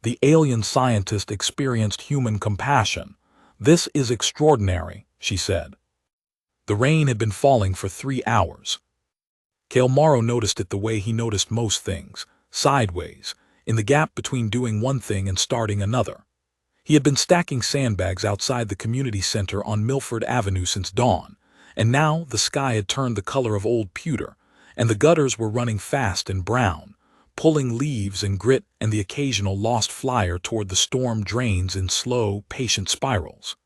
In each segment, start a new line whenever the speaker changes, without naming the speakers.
The alien scientist experienced human compassion. "This is extraordinary," she said. The rain had been falling for 3 hours. Kale Morrow noticed it the way he noticed most things, sideways, in the gap between doing one thing and starting another. He had been stacking sandbags outside the community center on Milford Avenue since dawn, and now the sky had turned the color of old pewter, and the gutters were running fast and brown, pulling leaves and grit and the occasional lost flyer toward the storm drains in slow, patient spirals.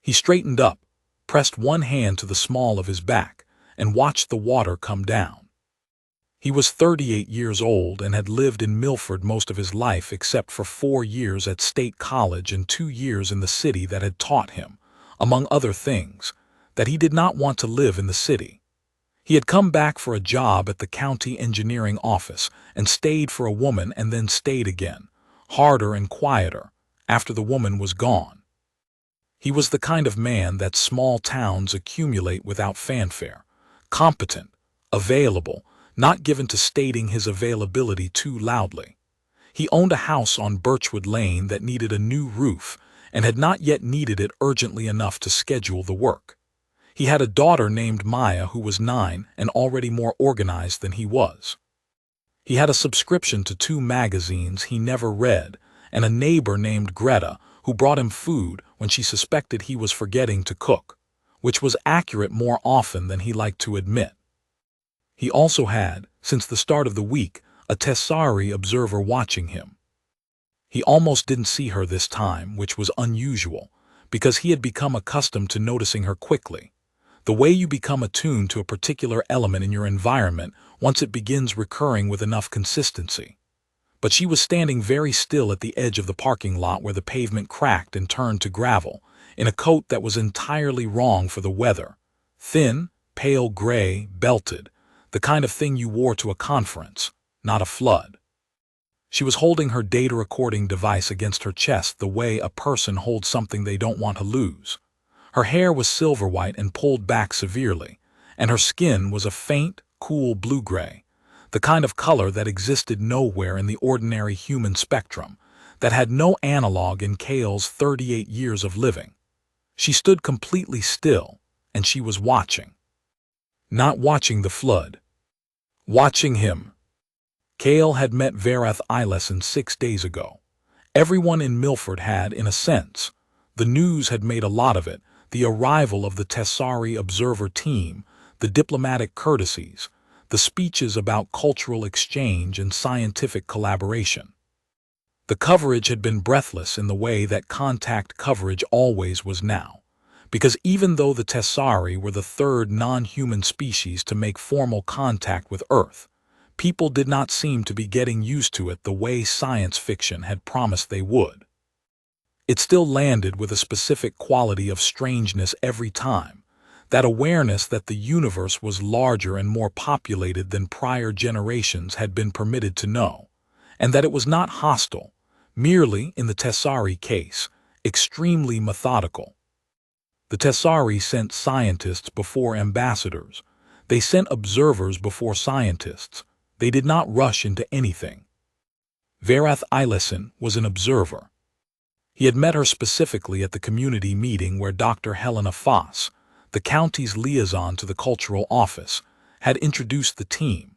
He straightened up, pressed one hand to the small of his back, and watched the water come down. He was 38 years old and had lived in Milford most of his life except for 4 years at State College and 2 years in the city that had taught him, among other things, that he did not want to live in the city. He had come back for a job at the county engineering office and stayed for a woman and then stayed again, harder and quieter, after the woman was gone. He was the kind of man that small towns accumulate without fanfare, competent, available, not given to stating his availability too loudly. He owned a house on Birchwood Lane that needed a new roof and had not yet needed it urgently enough to schedule the work. He had a daughter named Maya who was 9 and already more organized than he was. He had a subscription to 2 magazines he never read and a neighbor named Greta who brought him food when she suspected he was forgetting to cook, which was accurate more often than he liked to admit. He also had, since the start of the week, a Tessari observer watching him. He almost didn't see her this time, which was unusual, because he had become accustomed to noticing her quickly. The way you become attuned to a particular element in your environment once it begins recurring with enough consistency. But she was standing very still at the edge of the parking lot where the pavement cracked and turned to gravel, in a coat that was entirely wrong for the weather. Thin, pale gray, belted, the kind of thing you wore to a conference, not a flood. She was holding her data recording device against her chest the way a person holds something they don't want to lose. Her hair was silver white and pulled back severely, and her skin was a faint, cool blue-gray, the kind of color that existed nowhere in the ordinary human spectrum, that had no analog in Kale's 38 years of living. She stood completely still, and she was watching. Not watching the flood. Watching him. Kale had met Verath Eilesen 6 days ago. Everyone in Milford had, in a sense. The news had made a lot of it, the arrival of the Tessari observer team, the diplomatic courtesies, the speeches about cultural exchange and scientific collaboration. The coverage had been breathless in the way that contact coverage always was now, because even though the Tessari were the 3rd non-human species to make formal contact with Earth, people did not seem to be getting used to it the way science fiction had promised they would. It still landed with a specific quality of strangeness every time, that awareness that the universe was larger and more populated than prior generations had been permitted to know, and that it was not hostile, merely, in the Tessari case, extremely methodical. The Tessari sent scientists before ambassadors. They sent observers before scientists. They did not rush into anything. Verath Eilesen was an observer. He had met her specifically at the community meeting where Dr. Helena Foss, the county's liaison to the cultural office, had introduced the team.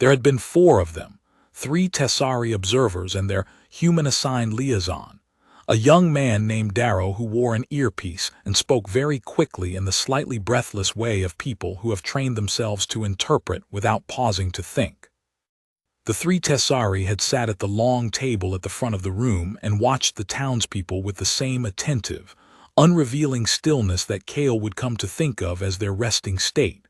There had been 4 of them, 3 Tessari observers and their human-assigned liaison, a young man named Darrow who wore an earpiece and spoke very quickly in the slightly breathless way of people who have trained themselves to interpret without pausing to think. The 3 Tessari had sat at the long table at the front of the room and watched the townspeople with the same attentive, unrevealing stillness that Kale would come to think of as their resting state.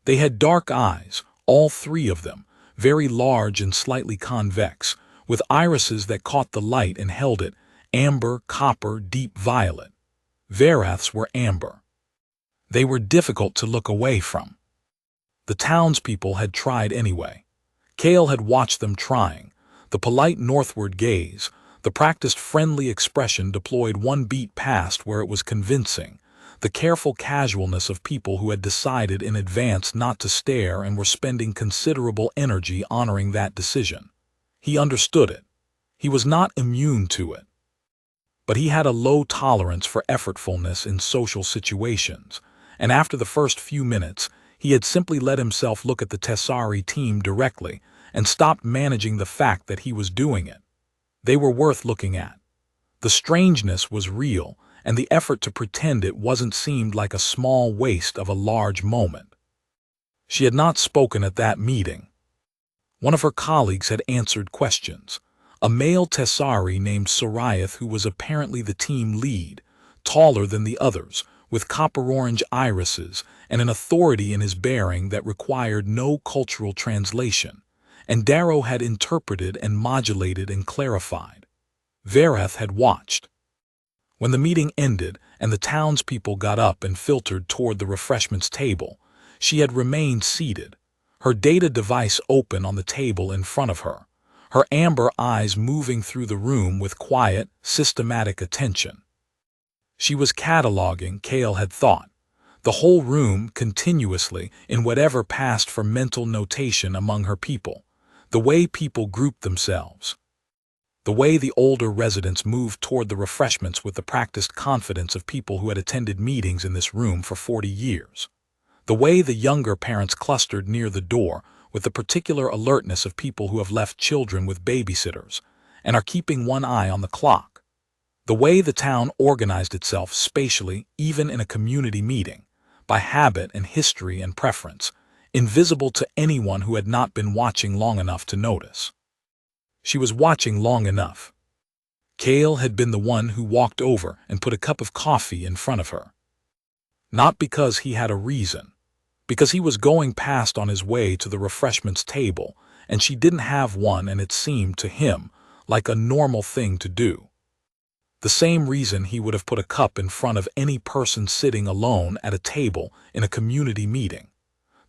They had dark eyes, all 3 of them, very large and slightly convex, with irises that caught the light and held it, amber, copper, deep violet. Verath's were amber. They were difficult to look away from. The townspeople had tried anyway. Kale had watched them trying, the polite northward gaze, the practiced friendly expression deployed 1 beat past where it was convincing, the careful casualness of people who had decided in advance not to stare and were spending considerable energy honoring that decision. He understood it. He was not immune to it, but he had a low tolerance for effortfulness in social situations, and after the first few minutes, he had simply let himself look at the Tessari team directly and stopped managing the fact that he was doing it. They were worth looking at. The strangeness was real, and the effort to pretend it wasn't seemed like a small waste of a large moment. She had not spoken at that meeting. One of her colleagues had answered questions. A male Tessari named Soriath, who was apparently the team lead, taller than the others, with copper-orange irises and an authority in his bearing that required no cultural translation, and Darrow had interpreted and modulated and clarified. Vareth had watched. When the meeting ended and the townspeople got up and filtered toward the refreshments table, she had remained seated, her data device open on the table in front of her, her amber eyes moving through the room with quiet, systematic attention. She was cataloging, Cale had thought, the whole room continuously in whatever passed for mental notation among her people, the way people grouped themselves, the way the older residents moved toward the refreshments with the practiced confidence of people who had attended meetings in this room for 40 years, the way the younger parents clustered near the door with the particular alertness of people who have left children with babysitters and are keeping one eye on the clock, the way the town organized itself spatially even in a community meeting, by habit and history and preference, invisible to anyone who had not been watching long enough to notice. She was watching long enough. Cale had been the one who walked over and put a cup of coffee in front of her. Not because he had a reason, because he was going past on his way to the refreshments table, and she didn't have one, and it seemed to him like a normal thing to do. The same reason he would have put a cup in front of any person sitting alone at a table in a community meeting.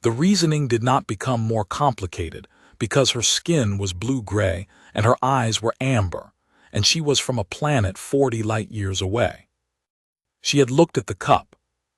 The reasoning did not become more complicated because her skin was blue-gray and her eyes were amber, and she was from a planet 40 light-years away. She had looked at the cup.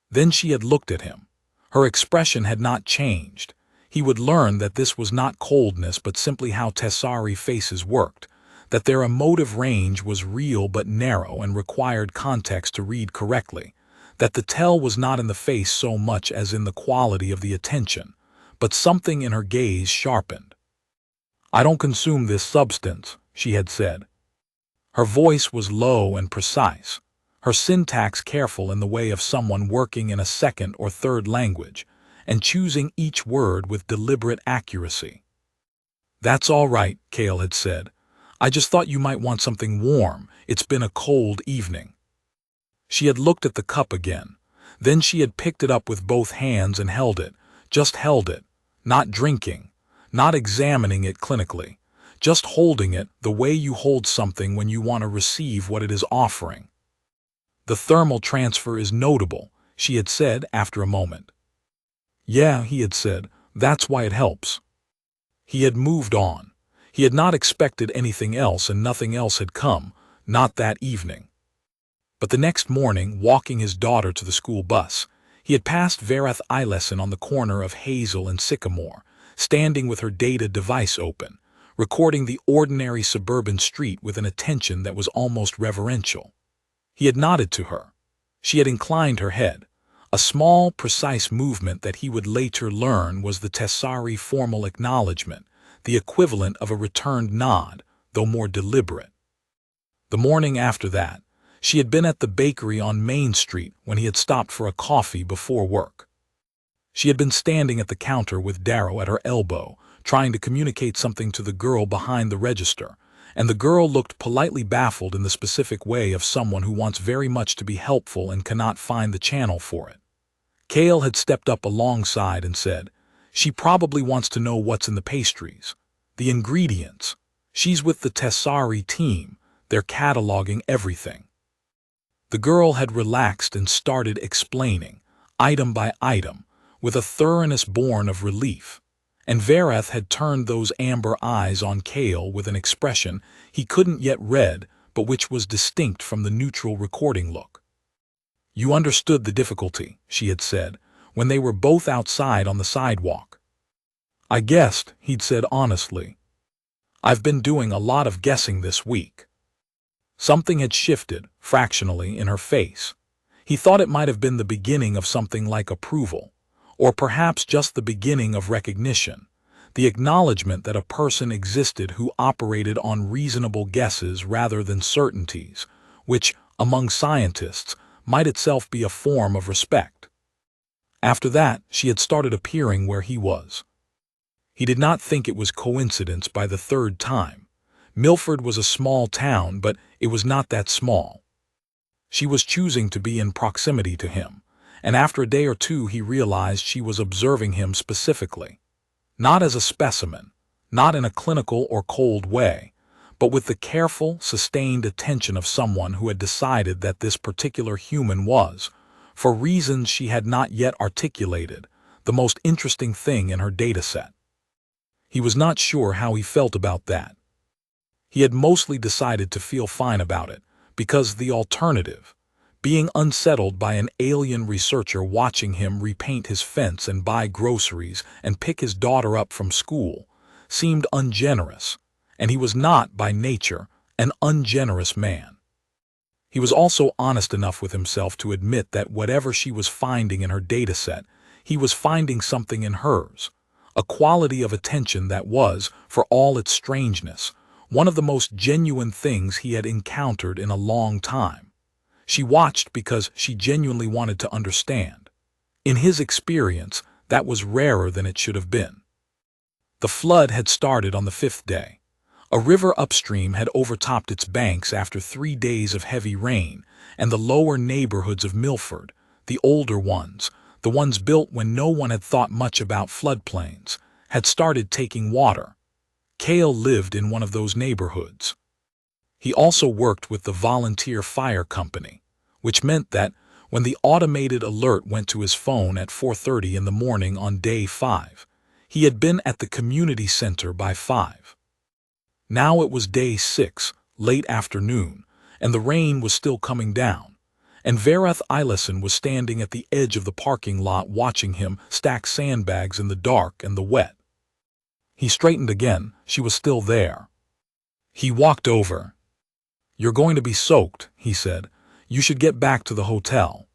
Then she had looked at him. Her expression had not changed. He would learn that this was not coldness but simply how Tessari faces worked, that their emotive range was real but narrow and required context to read correctly, that the tell was not in the face so much as in the quality of the attention, but something in her gaze sharpened. "I don't consume this substance," she had said. Her voice was low and precise, her syntax careful in the way of someone working in a second or third language, and choosing each word with deliberate accuracy. "That's all right," Cale had said. "I just thought you might want something warm. It's been a cold evening." She had looked at the cup again. Then she had picked it up with both hands and held it, just held it, not drinking, not examining it clinically, just holding it the way you hold something when you want to receive what it is offering. "The thermal transfer is notable," she had said after a moment. "Yeah," he had said, "that's why it helps." He had moved on. He had not expected anything else, and nothing else had come, not that evening. But the next morning, walking his daughter to the school bus, he had passed Vareth Eilesen on the corner of Hazel and Sycamore, standing with her data device open, recording the ordinary suburban street with an attention that was almost reverential. He had nodded to her. She had inclined her head, a small, precise movement that he would later learn was the Tessari formal acknowledgement, the equivalent of a returned nod, though more deliberate. The morning after that, she had been at the bakery on Main Street when he had stopped for a coffee before work. She had been standing at the counter with Darrow at her elbow, trying to communicate something to the girl behind the register, and the girl looked politely baffled in the specific way of someone who wants very much to be helpful and cannot find the channel for it. Cale had stepped up alongside and said, "She probably wants to know what's in the pastries, the ingredients. She's with the Tessari team. They're cataloging everything." The girl had relaxed and started explaining, item by item, with a thoroughness born of relief, and Vareth had turned those amber eyes on Cale with an expression he couldn't yet read but which was distinct from the neutral recording look. "You understood the difficulty," she had said, when they were both outside on the sidewalk. "I guessed," he'd said honestly. I've been doing a lot of guessing this week. Something had shifted, fractionally, in her face. He thought it might have been the beginning of something like approval, or perhaps just the beginning of recognition, the acknowledgement that a person existed who operated on reasonable guesses rather than certainties, which, among scientists, might itself be a form of respect. After that, she had started appearing where he was. He did not think it was coincidence by the third time. Milford was a small town, but it was not that small. She was choosing to be in proximity to him, and after a day or two he realized she was observing him specifically. Not as a specimen, not in a clinical or cold way, but with the careful, sustained attention of someone who had decided that this particular human was, for reasons she had not yet articulated, the most interesting thing in her dataset. He was not sure how he felt about that. He had mostly decided to feel fine about it, because the alternative, being unsettled by an alien researcher watching him repaint his fence and buy groceries and pick his daughter up from school, seemed ungenerous, and he was not, by nature, an ungenerous man. He was also honest enough with himself to admit that whatever she was finding in her dataset, he was finding something in hers, a quality of attention that was, for all its strangeness, one of the most genuine things he had encountered in a long time. She watched because she genuinely wanted to understand. In his experience, that was rarer than it should have been. The flood had started on the 5th day. A river upstream had overtopped its banks after 3 days of heavy rain, and the lower neighborhoods of Milford, the older ones, the ones built when no one had thought much about floodplains, had started taking water. Cale lived in one of those neighborhoods. He also worked with the volunteer fire company, which meant that when the automated alert went to his phone at 4:30 in the morning on day 5, he had been at the community center by 5. Now it was day 6, late afternoon, and the rain was still coming down, and Vereth Eileson was standing at the edge of the parking lot watching him stack sandbags in the dark and the wet. He straightened again. She was still there. He walked over. "You're going to be soaked," he said. "You should get back to the hotel."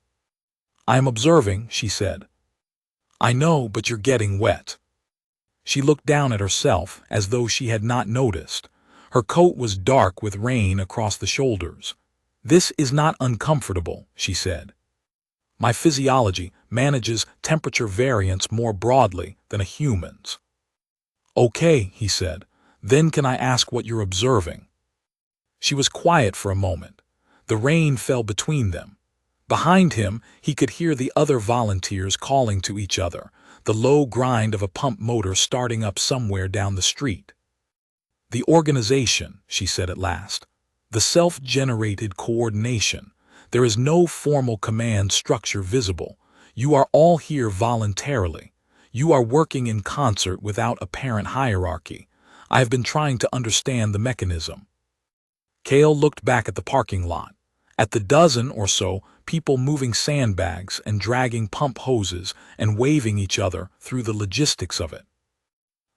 "I am observing," she said. "I know, but you're getting wet." She looked down at herself as though she had not noticed. Her coat was dark with rain across the shoulders. "This is not uncomfortable," she said. "My physiology manages temperature variance more broadly than a human's." "Okay," he said. "Then can I ask what you're observing?" She was quiet for a moment. The rain fell between them. Behind him, he could hear the other volunteers calling to each other, the low grind of a pump motor starting up somewhere down the street. "The organization," she said at last. "The self-generated coordination. There is no formal command structure visible. You are all here voluntarily. You are working in concert without apparent hierarchy. I have been trying to understand the mechanism." Cale looked back at the parking lot, at the dozen or so people moving sandbags and dragging pump hoses and waving each other through the logistics of it.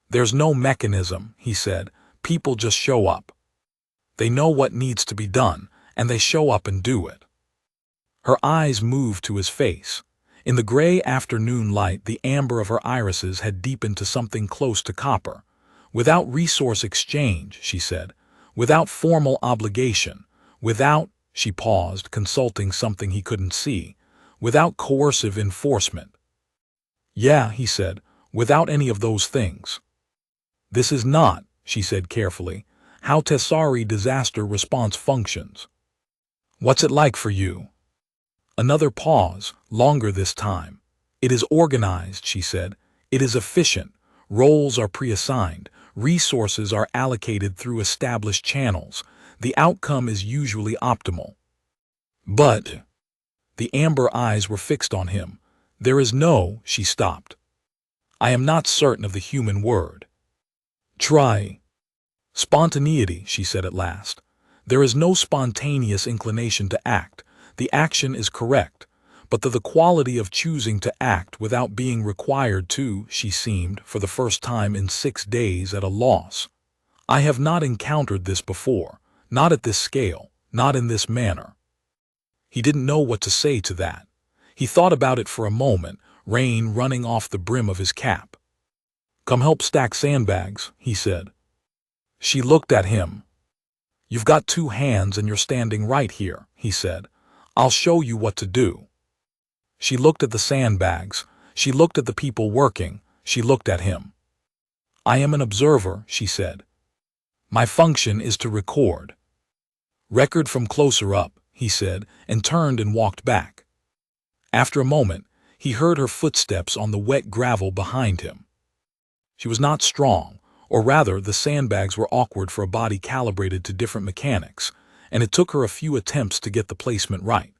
"There's no mechanism," he said. "People just show up. They know what needs to be done, and they show up and do it." Her eyes moved to his face. In the gray afternoon light, the amber of her irises had deepened to something close to copper. "Without resource exchange," she said. "Without formal obligation. Without," she paused, consulting something he couldn't see, "without coercive enforcement." "Yeah," he said, "without any of those things." "This is not," she said carefully, "how Tessari disaster response functions." "What's it like for you?" Another pause, longer this time. "It is organized," she said. "It is efficient. Roles are preassigned. Resources are allocated through established channels. The outcome is usually optimal." "But—" the amber eyes were fixed on him. "There is no—" she stopped. "I am not certain of the human word." "Try." "Spontaneity," she said at last. "There is no spontaneous inclination to act. The action is correct, but the quality of choosing to act without being required to," she seemed, for the first time in 6 days, at a loss. I have not encountered this before, not at this scale, not in this manner. He didn't know what to say to that. He thought about it for a moment, rain running off the brim of his cap. "Come help stack sandbags," he said. She looked at him. "You've got 2 hands and you're standing right here," he said. "I'll show you what to do." She looked at the sandbags. She looked at the people working. She looked at him. "I am an observer," she said. "My function is to record." "Record from closer up," he said, and turned and walked back. After a moment, he heard her footsteps on the wet gravel behind him. She was not strong, or rather the sandbags were awkward for a body calibrated to different mechanics, and it took her a few attempts to get the placement right.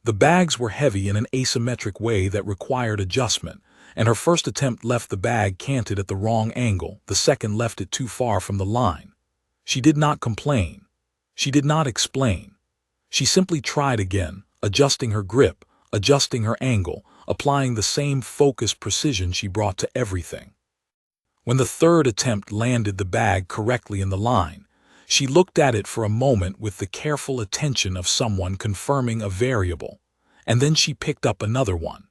The bags were heavy in an asymmetric way that required adjustment, and her first attempt left the bag canted at the wrong angle, the second left it too far from the line. She did not complain. She did not explain. She simply tried again, adjusting her grip, adjusting her angle, applying the same focused precision she brought to everything. When the third attempt landed the bag correctly in the line, she looked at it for a moment with the careful attention of someone confirming a variable, and then she picked up another one.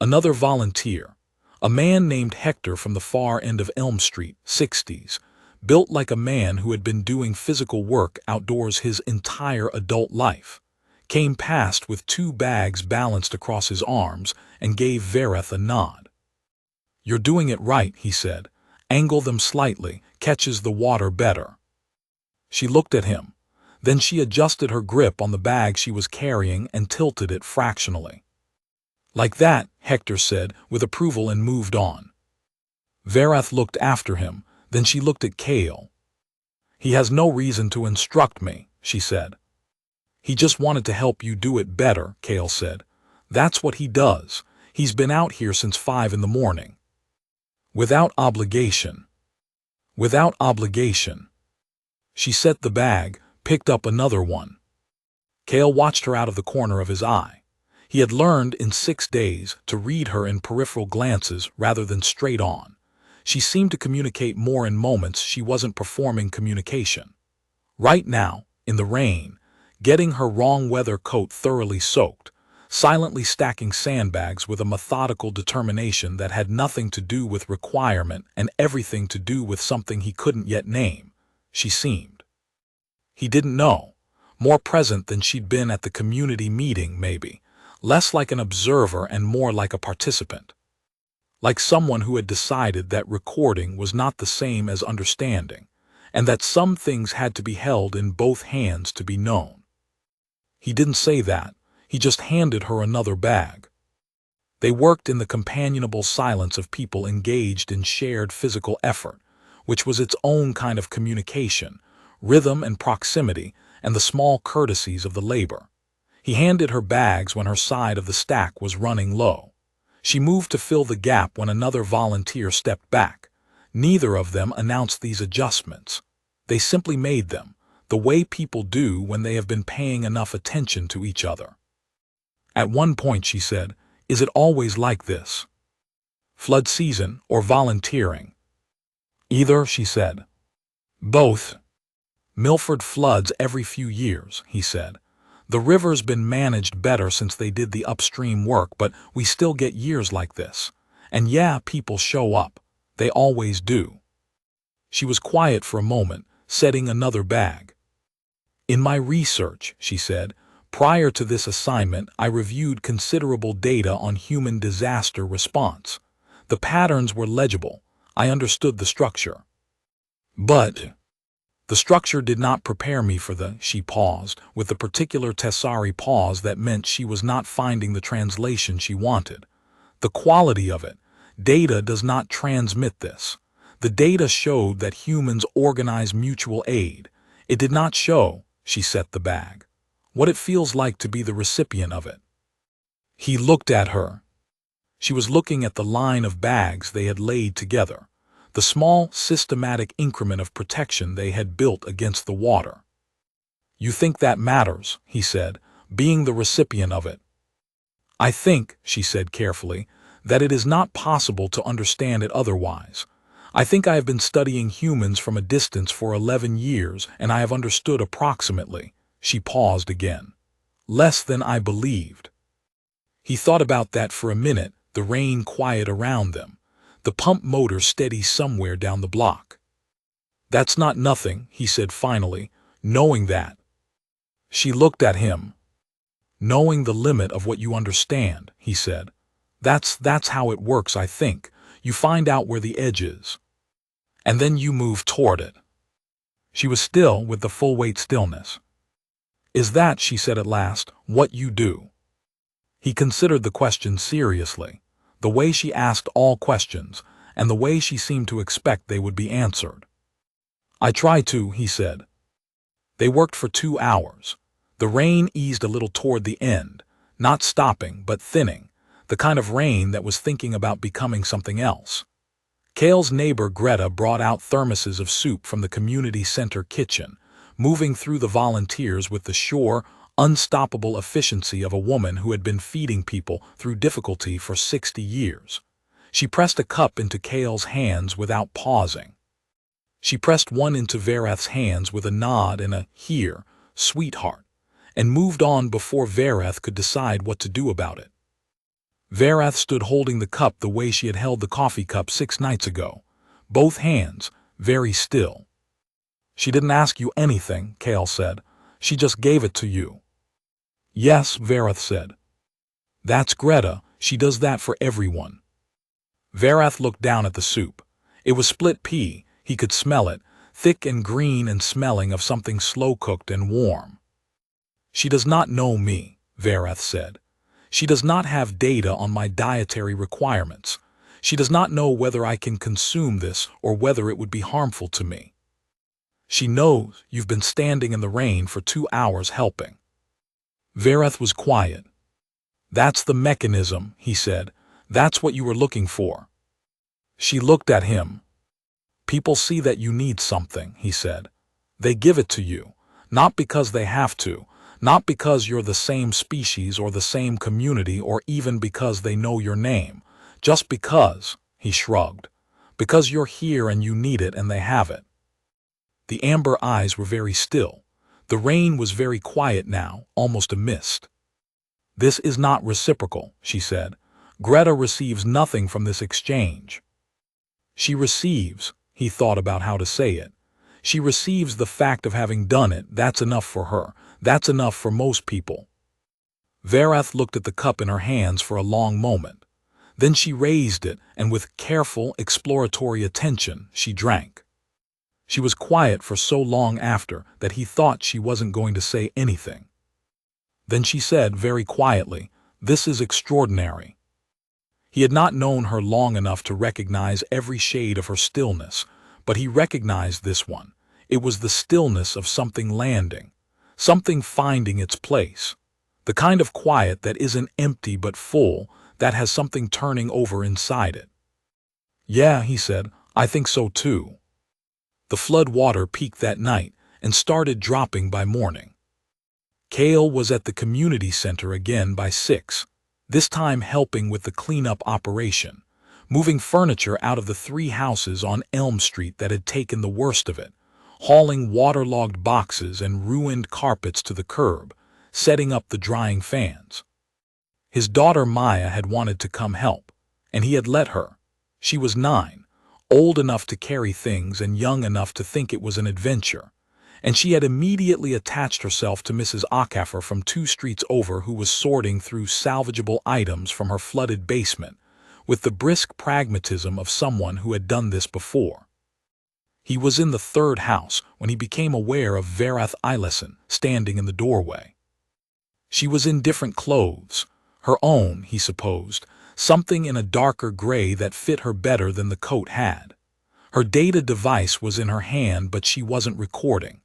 Another volunteer, a man named Hector from the far end of Elm Street, 60s, built like a man who had been doing physical work outdoors his entire adult life, came past with 2 bags balanced across his arms and gave Vereth a nod. "You're doing it right," he said. "Angle them slightly, catches the water better." She looked at him. Then she adjusted her grip on the bag she was carrying and tilted it fractionally. "Like that," Hector said, with approval, and moved on. Vereth looked after him. Then she looked at Cale. "He has no reason to instruct me," she said. "He just wanted to help you do it better," Cale said. "That's what he does. He's been out here since 5 in the morning. Without obligation. Without obligation." She set the bag, picked up another one. Cale watched her out of the corner of his eye. He had learned in 6 days to read her in peripheral glances rather than straight on. She seemed to communicate more in moments she wasn't performing communication. Right now, in the rain, getting her wrong weather coat thoroughly soaked, silently stacking sandbags with a methodical determination that had nothing to do with requirement and everything to do with something he couldn't yet name, she seemed. He didn't know. More present than she'd been at the community meeting, maybe. Less like an observer and more like a participant. Like someone who had decided that recording was not the same as understanding, and that some things had to be held in both hands to be known. He didn't say that. He just handed her another bag. They worked in the companionable silence of people engaged in shared physical effort, which was its own kind of communication, rhythm and proximity, and the small courtesies of the labor. He handed her bags when her side of the stack was running low. She moved to fill the gap when another volunteer stepped back. Neither of them announced these adjustments. They simply made them, the way people do when they have been paying enough attention to each other. At one point she said, "Is it always like this? Flood season or volunteering?" "Either," she said. "Both. Milford floods every few years," he said. "The river's been managed better since they did the upstream work, but we still get years like this. And yeah, people show up. They always do." She was quiet for a moment, setting another bag. "In my research," she said, "prior to this assignment, I reviewed considerable data on human disaster response. The patterns were legible. I understood the structure. But the structure did not prepare me for the," she paused, with the particular Tessari pause that meant she was not finding the translation she wanted. "The quality of it. Data does not transmit this. The data showed that humans organize mutual aid. It did not show," she set the bag, "what it feels like to be the recipient of it." He looked at her. She was looking at the line of bags they had laid together, the small, systematic increment of protection they had built against the water. "You think that matters," he said, "being the recipient of it." "I think," she said carefully, "that it is not possible to understand it otherwise. I think I have been studying humans from a distance for 11 years, and I have understood approximately. She paused again. Less than I believed. He thought about that for a minute, the rain quiet around them, the pump motor steady somewhere down the block. That's not nothing, he said finally, knowing that. She looked at him. Knowing the limit of what you understand, he said. That's how it works, I think. You find out where the edge is. And then you move toward it. She was still with the full weight stillness. Is that, she said at last, what you do? He considered the question seriously, the way she asked all questions, and the way she seemed to expect they would be answered. I try to, he said. They worked for 2 hours. The rain eased a little toward the end, not stopping but thinning, the kind of rain that was thinking about becoming something else. Cale's neighbor Greta brought out thermoses of soup from the community center kitchen, moving through the volunteers with the sure, unstoppable efficiency of a woman who had been feeding people through difficulty for 60 years. She pressed a cup into Cale's hands without pausing. She pressed one into Verath's hands with a nod and a "Here, sweetheart," and moved on before Verath could decide what to do about it. Verath stood holding the cup the way she had held the coffee cup 6 nights ago, both hands, very still. She didn't ask you anything, Cale said. She just gave it to you. Yes, Verath said. That's Greta, she does that for everyone. Verath looked down at the soup. It was split pea, he could smell it, thick and green and smelling of something slow-cooked and warm. She does not know me, Verath said. She does not have data on my dietary requirements. She does not know whether I can consume this or whether it would be harmful to me. She knows you've been standing in the rain for 2 hours helping. Verath was quiet. That's the mechanism, he said. That's what you were looking for. She looked at him. People see that you need something, he said. They give it to you, not because they have to, not because you're the same species or the same community or even because they know your name, just because, he shrugged, because you're here and you need it and they have it. The amber eyes were very still. The rain was very quiet now, almost a mist. This is not reciprocal, she said. Greta receives nothing from this exchange. She receives, he thought about how to say it. She receives the fact of having done it. That's enough for her. That's enough for most people. Verath looked at the cup in her hands for a long moment. Then she raised it, and with careful, exploratory attention, she drank. She was quiet for so long after that he thought she wasn't going to say anything. Then she said very quietly, "This is extraordinary." He had not known her long enough to recognize every shade of her stillness, but he recognized this one. It was the stillness of something landing, something finding its place, the kind of quiet that isn't empty but full, that has something turning over inside it. Yeah, he said, I think so too. The flood water peaked that night and started dropping by morning. Cale was at the community center again by 6, this time helping with the cleanup operation, moving furniture out of the 3 houses on Elm Street that had taken the worst of it, hauling waterlogged boxes and ruined carpets to the curb, setting up the drying fans. His daughter Maya had wanted to come help, and he had let her. She was 9, old enough to carry things and young enough to think it was an adventure, and she had immediately attached herself to Mrs. Acaffer from 2 streets over, who was sorting through salvageable items from her flooded basement, with the brisk pragmatism of someone who had done this before. He was in the 3rd house when he became aware of Verath Eileson standing in the doorway. She was in different clothes, her own, he supposed, something in a darker gray that fit her better than the coat had. Her data device was in her hand, but she wasn't recording.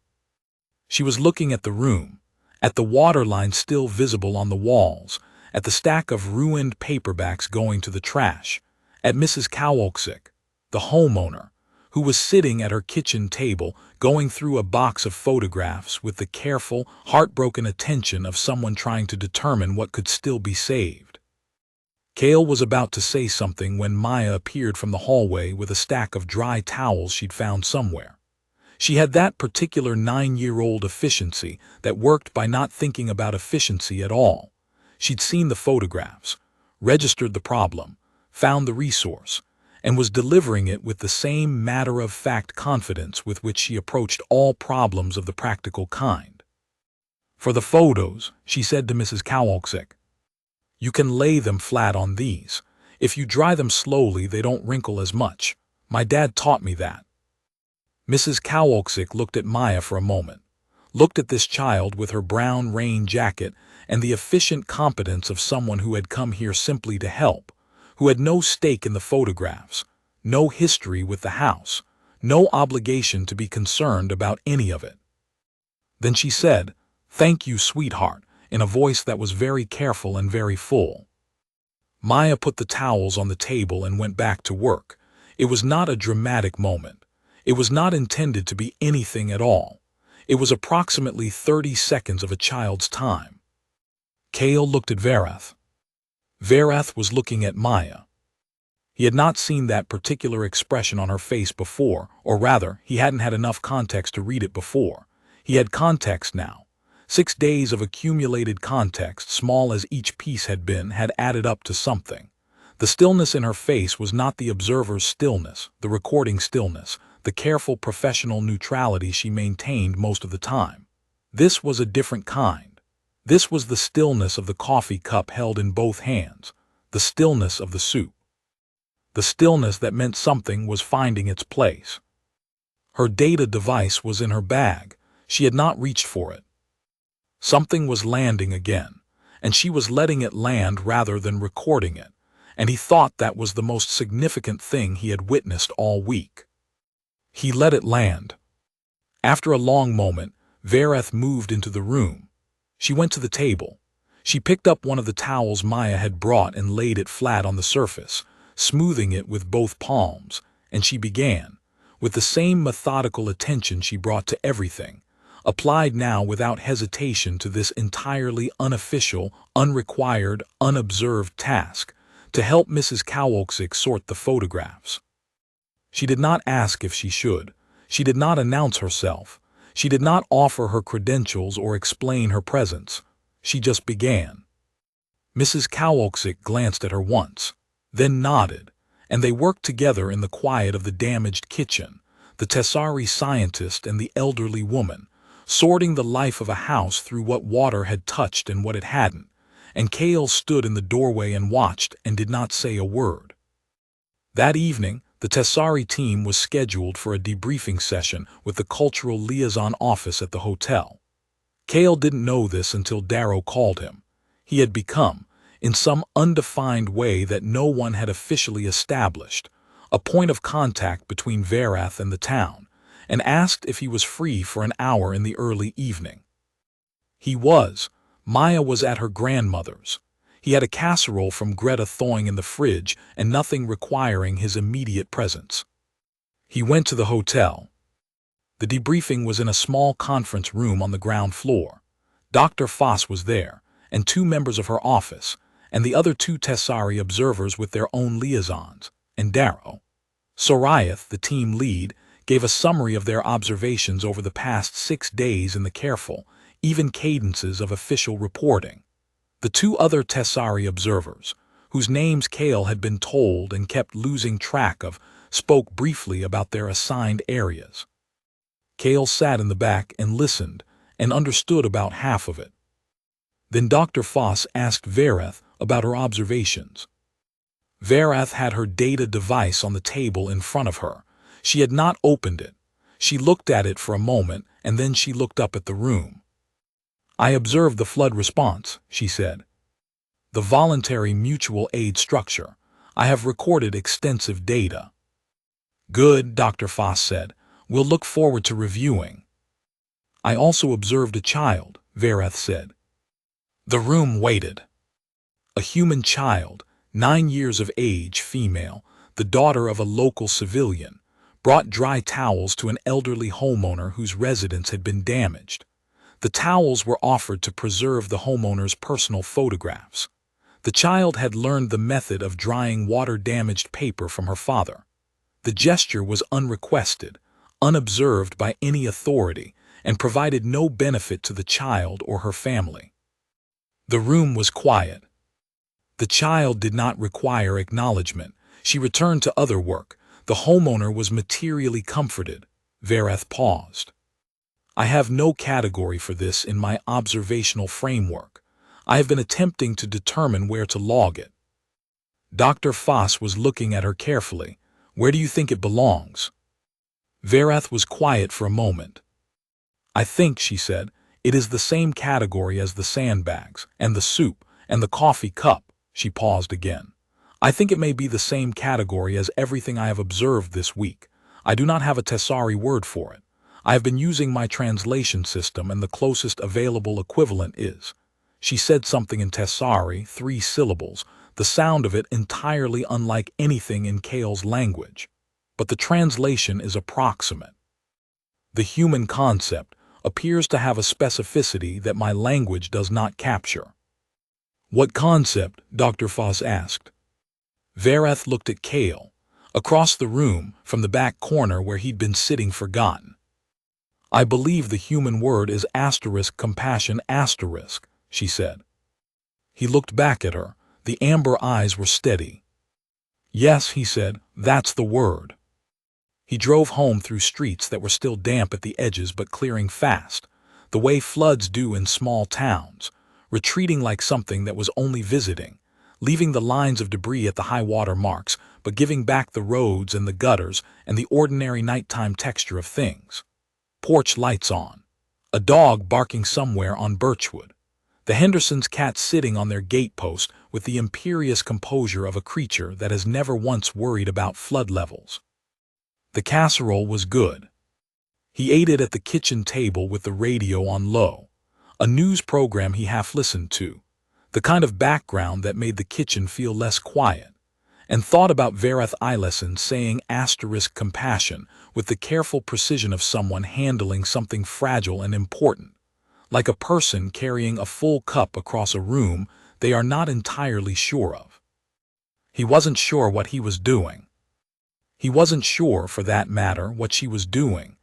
She was looking at the room, at the waterline still visible on the walls, at the stack of ruined paperbacks going to the trash, at Mrs. Kowalczyk, the homeowner, who was sitting at her kitchen table going through a box of photographs with the careful, heartbroken attention of someone trying to determine what could still be saved. Kale was about to say something when Maya appeared from the hallway with a stack of dry towels she'd found somewhere. She had that particular 9-year-old efficiency that worked by not thinking about efficiency at all. She'd seen the photographs, registered the problem, found the resource, and was delivering it with the same matter-of-fact confidence with which she approached all problems of the practical kind. "For the photos," she said to Mrs. Kowalczyk, "you can lay them flat on these. If you dry them slowly, they don't wrinkle as much. My dad taught me that." Mrs. Kowalczyk looked at Maya for a moment, looked at this child with her brown rain jacket and the efficient competence of someone who had come here simply to help, who had no stake in the photographs, no history with the house, no obligation to be concerned about any of it. Then she said, "Thank you, sweetheart," in a voice that was very careful and very full. Maya put the towels on the table and went back to work. It was not a dramatic moment. It was not intended to be anything at all. It was approximately 30 seconds of a child's time. Kale looked at Verath. Verath was looking at Maya. He had not seen that particular expression on her face before, or rather, he hadn't had enough context to read it before. He had context now. 6 days of accumulated context, small as each piece had been, had added up to something. The stillness in her face was not the observer's stillness, the recording stillness, the careful professional neutrality she maintained most of the time. This was a different kind. This was the stillness of the coffee cup held in both hands, the stillness of the soup. The stillness that meant something was finding its place. Her data device was in her bag. She had not reached for it. Something was landing again, and she was letting it land rather than recording it, and he thought that was the most significant thing he had witnessed all week. He let it land. After a long moment, Verath moved into the room. She went to the table. She picked up one of the towels Maya had brought and laid it flat on the surface, smoothing it with both palms, and she began, with the same methodical attention she brought to everything, applied now without hesitation to this entirely unofficial, unrequired, unobserved task, to help Mrs. Kowalczyk sort the photographs. She did not ask if she should. She did not announce herself. She did not offer her credentials or explain her presence. She just began. Mrs. Kowalczyk glanced at her once, then nodded, and they worked together in the quiet of the damaged kitchen, the Tessari scientist and the elderly woman, sorting the life of a house through what water had touched and what it hadn't, and Kale stood in the doorway and watched and did not say a word. That evening, the Tessari team was scheduled for a debriefing session with the Cultural Liaison Office at the hotel. Kale didn't know this until Darrow called him. He had become, in some undefined way that no one had officially established, a point of contact between Verath and the town, and asked if he was free for an hour in the early evening. He was. Maya was at her grandmother's. He had a casserole from Greta thawing in the fridge and nothing requiring his immediate presence. He went to the hotel. The debriefing was in a small conference room on the ground floor. Dr. Foss was there, and 2 members of her office, and the other 2 Tessari observers with their own liaisons, and Darrow. Sorayath, the team lead, gave a summary of their observations over the past 6 days in the careful, even cadences of official reporting. The 2 other Tessari observers, whose names Kale had been told and kept losing track of, spoke briefly about their assigned areas. Kale sat in the back and listened, and understood about half of it. Then Dr. Foss asked Verath about her observations. Verath had her data device on the table in front of her. She had not opened it. She looked at it for a moment, and then she looked up at the room. "I observed the flood response," she said. "The voluntary mutual aid structure. I have recorded extensive data." "Good," Dr. Foss said. "We'll look forward to reviewing." "I also observed a child," Verath said. The room waited. A human child, 9 years of age, female, the daughter of a local civilian, brought dry towels to an elderly homeowner whose residence had been damaged. The towels were offered to preserve the homeowner's personal photographs. The child had learned the method of drying water-damaged paper from her father. The gesture was unrequested, unobserved by any authority, and provided no benefit to the child or her family. The room was quiet. The child did not require acknowledgement. She returned to other work. The homeowner was materially comforted. Verath paused. I have no category for this in my observational framework. I have been attempting to determine where to log it. Dr. Foss was looking at her carefully. Where do you think it belongs? Verath was quiet for a moment. I think, she said, it is the same category as the sandbags, and the soup, and the coffee cup. She paused again. I think it may be the same category as everything I have observed this week. I do not have a Tessari word for it. I have been using my translation system, and the closest available equivalent is. She said something in Tessari, 3 syllables, the sound of it entirely unlike anything in Kale's language. But the translation is approximate. The human concept appears to have a specificity that my language does not capture. What concept? Dr. Foss asked. Verath looked at Kale, across the room from the back corner where he'd been sitting forgotten. I believe the human word is *compassion*, she said. He looked back at her. The amber eyes were steady. Yes, he said, that's the word. He drove home through streets that were still damp at the edges but clearing fast, the way floods do in small towns, retreating like something that was only visiting, leaving the lines of debris at the high-water marks, but giving back the roads and the gutters and the ordinary nighttime texture of things. Porch lights on. A dog barking somewhere on Birchwood. The Hendersons' cat sitting on their gatepost with the imperious composure of a creature that has never once worried about flood levels. The casserole was good. He ate it at the kitchen table with the radio on low, a news program he half listened to, the kind of background that made the kitchen feel less quiet, and thought about Verath Eilesen saying *compassion with the careful precision of someone handling something fragile and important, like a person carrying a full cup across a room they are not entirely sure of. He wasn't sure what he was doing. He wasn't sure, for that matter, what she was doing,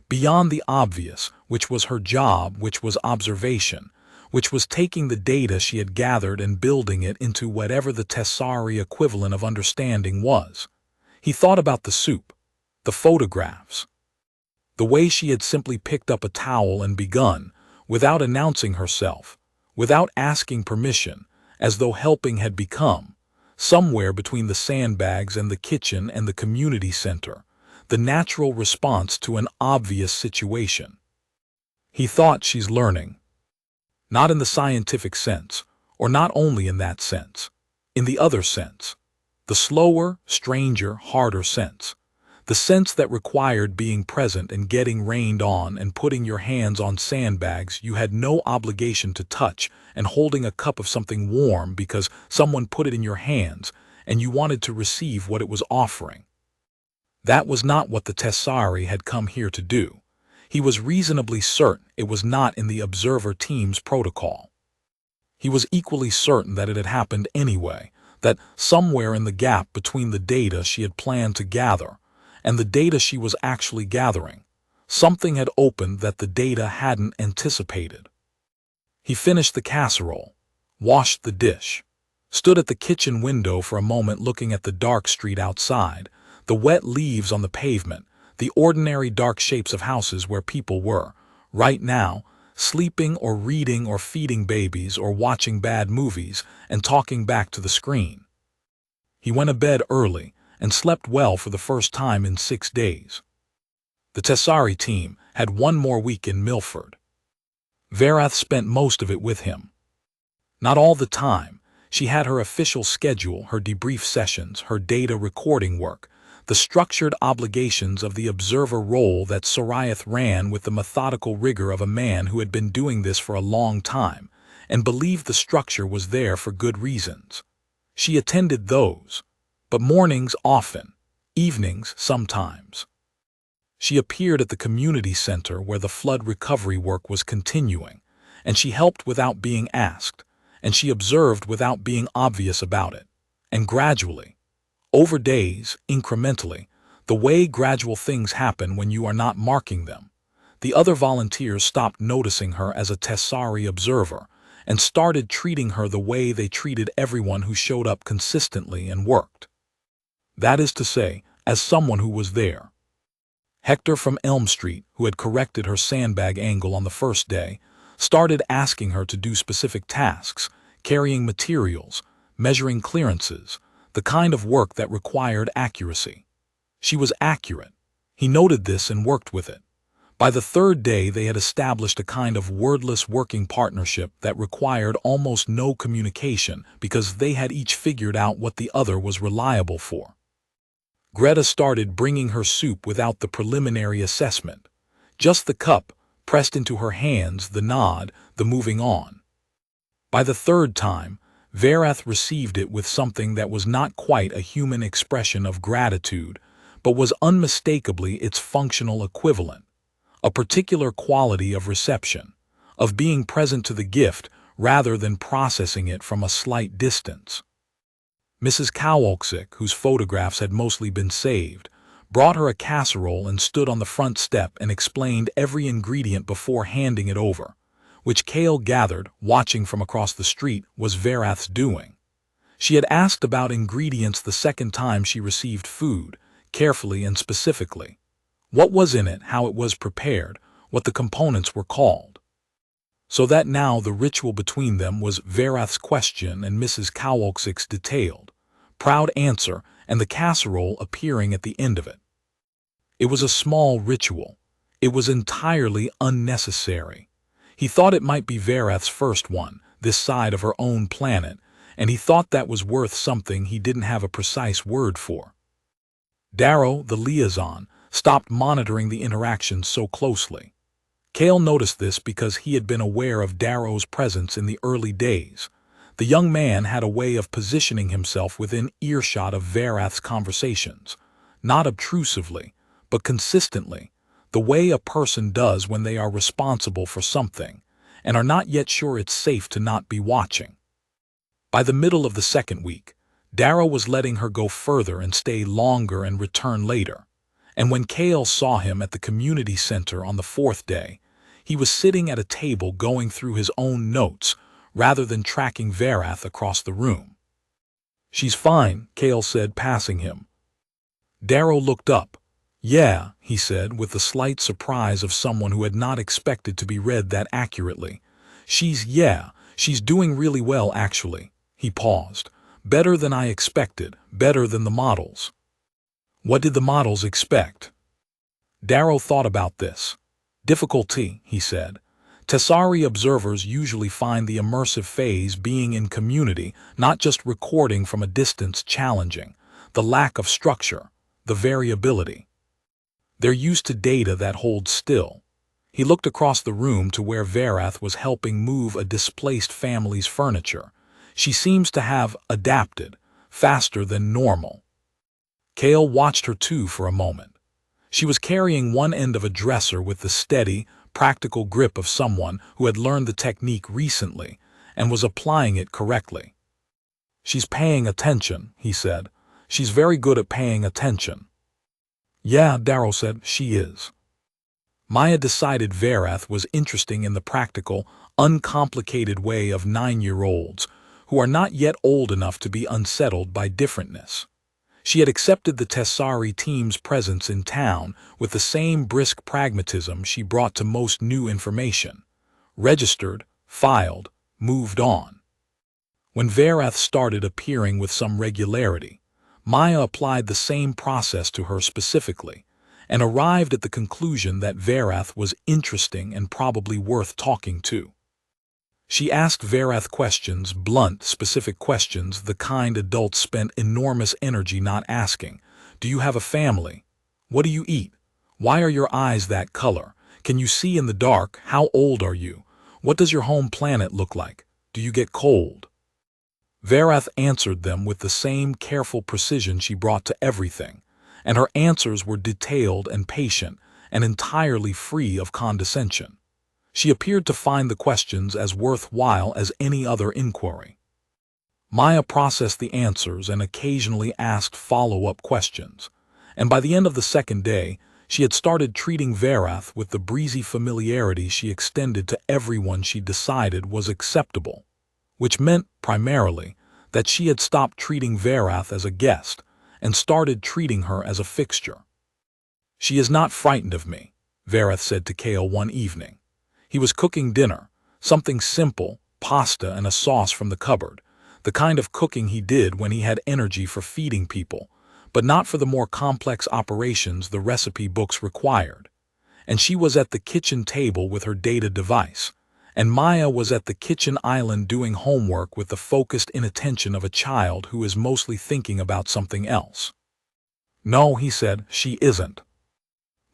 beyond the obvious, which was her job, which was observation, which was taking the data she had gathered and building it into whatever the Tessari equivalent of understanding was. He thought about the soup, the photographs, the way she had simply picked up a towel and begun, without announcing herself, without asking permission, as though helping had become, somewhere between the sandbags and the kitchen and the community center, the natural response to an obvious situation. He thought, she's learning. Not in the scientific sense, or not only in that sense, in the other sense, the slower, stranger, harder sense, the sense that required being present and getting rained on and putting your hands on sandbags you had no obligation to touch and holding a cup of something warm because someone put it in your hands and you wanted to receive what it was offering. That was not what the Tessari had come here to do. He was reasonably certain it was not in the observer team's protocol. He was equally certain that it had happened anyway, that somewhere in the gap between the data she had planned to gather and the data she was actually gathering, something had opened that the data hadn't anticipated. He finished the casserole, washed the dish, stood at the kitchen window for a moment looking at the dark street outside, the wet leaves on the pavement, the ordinary dark shapes of houses where people were, right now, sleeping or reading or feeding babies or watching bad movies and talking back to the screen. He went to bed early and slept well for the first time in 6 days. The Tessari team had one more week in Milford. Verath spent most of it with him. Not all the time. She had her official schedule, her debrief sessions, her data recording work, the structured obligations of the observer role that Soriath ran with the methodical rigor of a man who had been doing this for a long time and believed the structure was there for good reasons. She attended those, but mornings often, evenings sometimes. She appeared at the community center where the flood recovery work was continuing, and she helped without being asked, and she observed without being obvious about it. And gradually, over days, incrementally, the way gradual things happen when you are not marking them, the other volunteers stopped noticing her as a Tessari observer and started treating her the way they treated everyone who showed up consistently and worked. That is to say, as someone who was there. Hector from Elm Street, who had corrected her sandbag angle on the first day, started asking her to do specific tasks, carrying materials, measuring clearances, the kind of work that required accuracy. She was accurate. He noted this and worked with it. By the third day, they had established a kind of wordless working partnership that required almost no communication because they had each figured out what the other was reliable for. Greta started bringing her soup without the preliminary assessment. Just the cup, pressed into her hands, the nod, the moving on. By the third time, Verath received it with something that was not quite a human expression of gratitude, but was unmistakably its functional equivalent. A particular quality of reception, of being present to the gift rather than processing it from a slight distance. Mrs. Kowalczyk, whose photographs had mostly been saved, brought her a casserole and stood on the front step and explained every ingredient before handing it over, which Cale gathered, watching from across the street, was Verath's doing. She had asked about ingredients the second time she received food, carefully and specifically. What was in it, how it was prepared, what the components were called. So that now the ritual between them was Verath's question and Mrs. Kowalczyk's detailed, proud answer, and the casserole appearing at the end of it. It was a small ritual. It was entirely unnecessary. He thought it might be Verath's first one, this side of her own planet, and he thought that was worth something he didn't have a precise word for. Darrow, the liaison, stopped monitoring the interaction so closely. Cale noticed this because he had been aware of Darrow's presence in the early days. The young man had a way of positioning himself within earshot of Verath's conversations, not obtrusively, but consistently, the way a person does when they are responsible for something, and are not yet sure it's safe to not be watching. By the middle of the second week, Darrow was letting her go further and stay longer and return later, and when Cale saw him at the community center on the fourth day, he was sitting at a table going through his own notes rather than tracking Verath across the room. "She's fine," Cale said, passing him. Darrow looked up. "Yeah," he said, with the slight surprise of someone who had not expected to be read that accurately. She's doing really well, actually." He paused. "Better than I expected, better than the models." "What did the models expect?" Darrow thought about this. "Difficulty," he said. Tessari observers usually find the immersive phase, being in community, not just recording from a distance, challenging. The lack of structure, the variability. They're used to data that holds still. He looked across the room to where Verath was helping move a displaced family's furniture. She seems to have adapted, faster than normal. Cale watched her too for a moment. She was carrying one end of a dresser with the steady, practical grip of someone who had learned the technique recently and was applying it correctly. "She's paying attention," he said. "She's very good at paying attention." "Yeah," Darrow said, "she is." Maya decided Verath was interesting in the practical, uncomplicated way of 9-year-olds, who are not yet old enough to be unsettled by differentness. She had accepted the Tessari team's presence in town with the same brisk pragmatism she brought to most new information. Registered, filed, moved on. When Verath started appearing with some regularity, Maya applied the same process to her specifically, and arrived at the conclusion that Verath was interesting and probably worth talking to. She asked Verath questions, blunt, specific questions, the kind adults spent enormous energy not asking. "Do you have a family? What do you eat? Why are your eyes that color? Can you see in the dark? How old are you? What does your home planet look like? Do you get cold?" Verath answered them with the same careful precision she brought to everything, and her answers were detailed and patient and entirely free of condescension. She appeared to find the questions as worthwhile as any other inquiry. Maya processed the answers and occasionally asked follow-up questions, and by the end of the second day, she had started treating Verath with the breezy familiarity she extended to everyone she decided was acceptable, which meant, primarily, that she had stopped treating Verath as a guest and started treating her as a fixture. "She is not frightened of me," Verath said to Kale one evening. He was cooking dinner, something simple, pasta and a sauce from the cupboard, the kind of cooking he did when he had energy for feeding people, but not for the more complex operations the recipe books required. And she was at the kitchen table with her data device, and Maya was at the kitchen island doing homework with the focused inattention of a child who is mostly thinking about something else. "No," he said, "she isn't.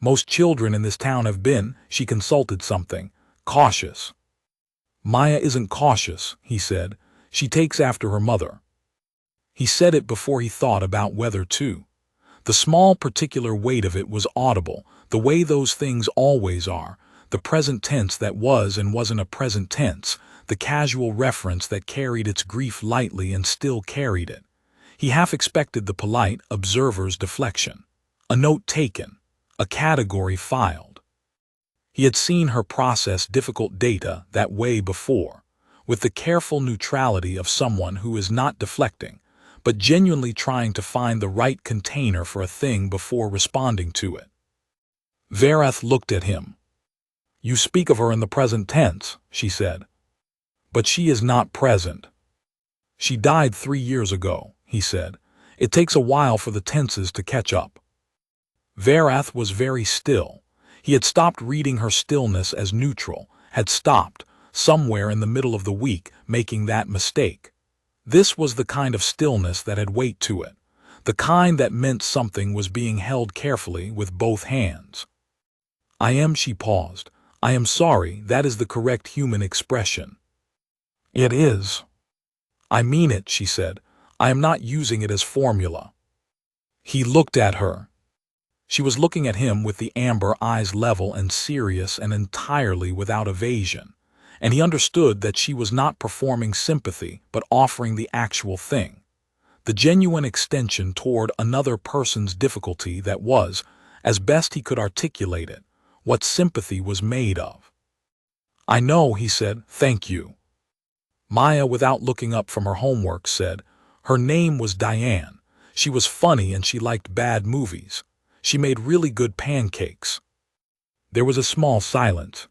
Most children in this town have been," she consulted something, "cautious." "Maya isn't cautious," he said. "She takes after her mother." He said it before he thought about whether to. The small particular weight of it was audible, the way those things always are, the present tense that was and wasn't a present tense, the casual reference that carried its grief lightly and still carried it. He half expected the polite observer's deflection. A note taken, a category filed. He had seen her process difficult data that way before, with the careful neutrality of someone who is not deflecting, but genuinely trying to find the right container for a thing before responding to it. Verath looked at him. "You speak of her in the present tense," she said. "But she is not present." "She died 3 years ago," he said. "It takes a while for the tenses to catch up." Verath was very still. He had stopped reading her stillness as neutral, had stopped, somewhere in the middle of the week, making that mistake. This was the kind of stillness that had weight to it, the kind that meant something was being held carefully with both hands. She paused. "I am sorry, that is the correct human expression." "It is." "I mean it," she said. "I am not using it as formula." He looked at her. She was looking at him with the amber eyes level and serious and entirely without evasion, and he understood that she was not performing sympathy but offering the actual thing, the genuine extension toward another person's difficulty that was, as best he could articulate it, what sympathy was made of. "I know," he said, "thank you." Maya, without looking up from her homework, said, "Her name was Diane. She was funny and she liked bad movies. She made really good pancakes." There was a small silence.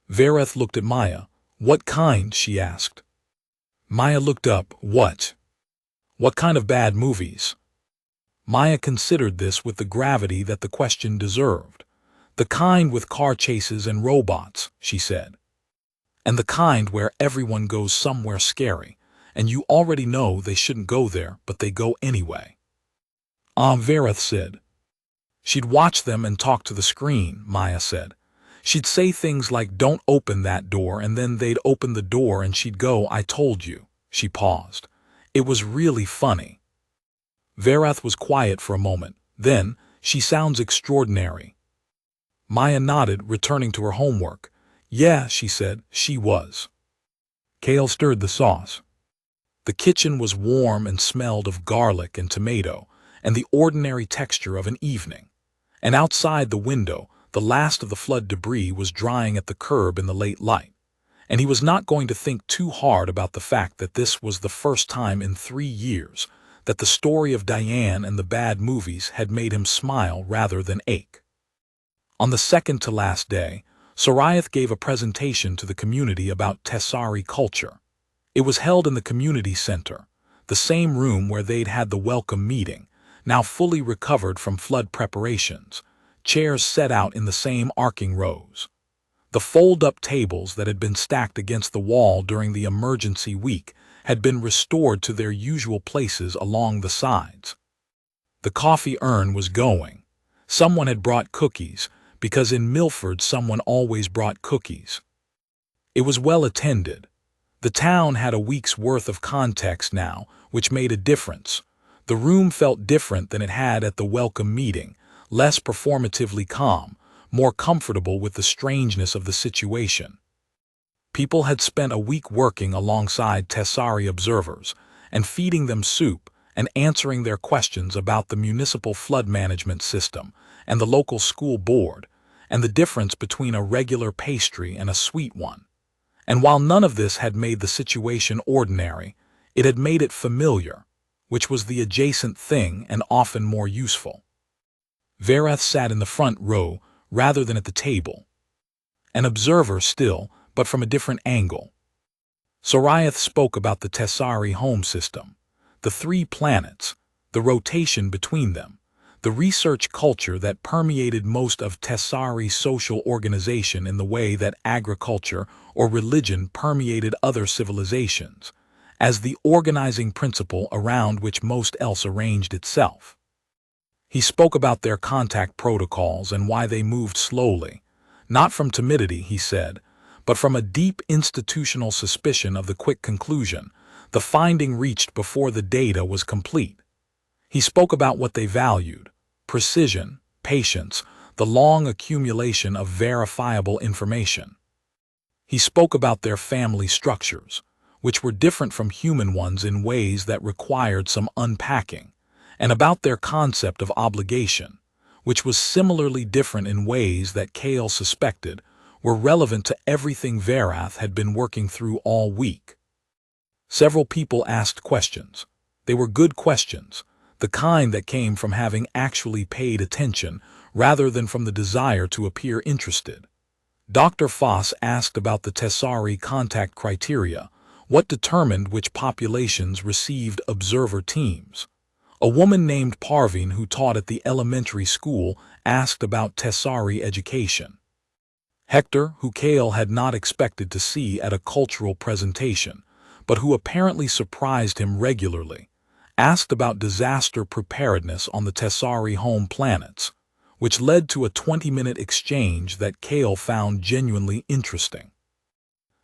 Verath looked at Maya. "What kind?" she asked. Maya looked up. "What? What kind of bad movies?" Maya considered this with the gravity that the question deserved. "The kind with car chases and robots," she said. "And the kind where everyone goes somewhere scary, and you already know they shouldn't go there, but they go anyway." Verath said. "She'd watch them and talk to the screen," Maya said. "She'd say things like, 'Don't open that door,' and then they'd open the door and she'd go, 'I told you.'" She paused. "It was really funny." Verath was quiet for a moment. Then, "She sounds extraordinary." Maya nodded, returning to her homework. "Yeah," she said, "she was." Kale stirred the sauce. The kitchen was warm and smelled of garlic and tomato, and the ordinary texture of an evening. And outside the window, the last of the flood debris was drying at the curb in the late light. And he was not going to think too hard about the fact that this was the first time in 3 years that the story of Diane and the bad movies had made him smile rather than ache. On the second to last day, Soriath gave a presentation to the community about Tessari culture. It was held in the community center, the same room where they'd had the welcome meeting, now fully recovered from flood preparations, chairs set out in the same arcing rows. The fold-up tables that had been stacked against the wall during the emergency week had been restored to their usual places along the sides. The coffee urn was going. Someone had brought cookies, because in Milford someone always brought cookies. It was well attended. The town had a week's worth of context now, which made a difference. The room felt different than it had at the welcome meeting, less performatively calm, more comfortable with the strangeness of the situation. People had spent a week working alongside Tessari observers and feeding them soup and answering their questions about the municipal flood management system and the local school board and the difference between a regular pastry and a sweet one. And while none of this had made the situation ordinary, it had made it familiar, which was the adjacent thing and often more useful. Verath sat in the front row rather than at the table. An observer still, but from a different angle. Sorayath spoke about the Tessari home system, the 3 planets, the rotation between them, the research culture that permeated most of Tessari's social organization in the way that agriculture or religion permeated other civilizations, as the organizing principle around which most else arranged itself. He spoke about their contact protocols and why they moved slowly, not from timidity, he said, but from a deep institutional suspicion of the quick conclusion, the finding reached before the data was complete. He spoke about what they valued: precision, patience, the long accumulation of verifiable information. He spoke about their family structures, which were different from human ones in ways that required some unpacking, and about their concept of obligation, which was similarly different in ways that Kale suspected were relevant to everything Verath had been working through all week. Several people asked questions. They were good questions, the kind that came from having actually paid attention rather than from the desire to appear interested. Dr. Foss asked about the Tessari contact criteria, what determined which populations received observer teams. A woman named Parveen, who taught at the elementary school, asked about Tessari education. Hector, who Kale had not expected to see at a cultural presentation, but who apparently surprised him regularly, asked about disaster preparedness on the Tessari home planets, which led to a 20-minute exchange that Kale found genuinely interesting.